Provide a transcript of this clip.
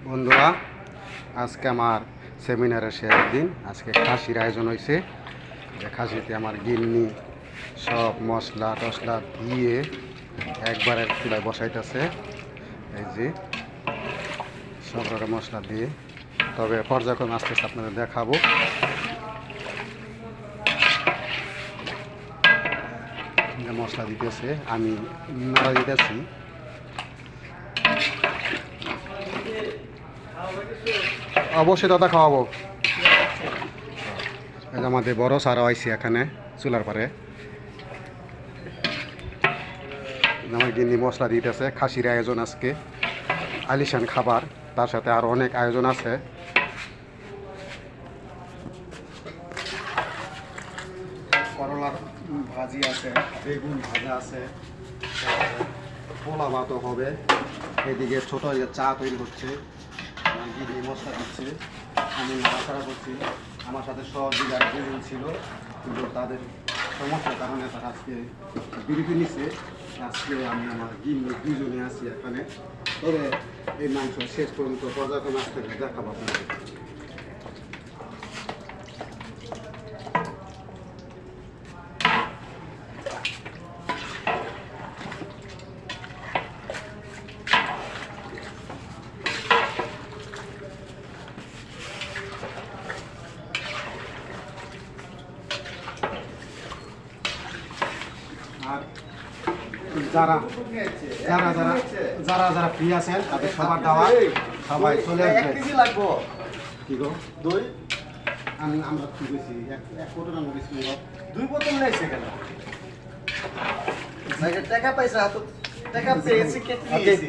বন্ধুরা, আজকে আমার সেমিনারের শেষ দিন। আজকে খাসির আয়োজন হয়েছে। যে খাসিতে আমার গিন্নি সব মশলা টশলা দিয়ে একবারে চুলায় বসাইতেছে। এই যে সব রকম মশলা দিয়ে, তবে পর্যায়ক্রমে আস্তে আস্তে আপনাদের দেখাবো। মশলা দিতেছে, আমি নাড়া দিতেছি। অবশ্যই দাদা খাওয়াবো। আমাদের বড় সারা হয়েছে এখানে চুলার পারে। আমার গিন্নি মশলা দিতেছে। খাসির আয়োজন আজকে, আলিশান খাবার, তার সাথে আরও অনেক আয়োজন আছে। করলার ভাজি আছে, বেগুন ভাজা আছে, পোলা ভাতও হবে। এদিকে ছোটো চা তৈরি হচ্ছে, আমার গিন্নি মশলা দিচ্ছে, আমি নাড়াচাড়া করছি। আমার সাথে সহযোগী আর দুজন ছিল, কিন্তু তাদের সমস্যার কারণে তারা আজকে বিরতি নিচ্ছে। আজকে আমি আমার গিন্নি দুজনে আছি এখানে। তবে এই মাংস শেষ পর্যন্ত পর্যায়ক্রমে আসতে দেখাবো আপনাদের। আর যারা যারা যারা যারা যারা ফ্রি আছেন তাদের সবার দাওয়া, সবাই চলে আসবে। কি গো দই আমরা কি বেশি এক কোটি টাকা বেশি দুই বোতল নেইছে কেন? টাকা পয়সা তো টাকা পেয়েছি কেটে দিয়েছি।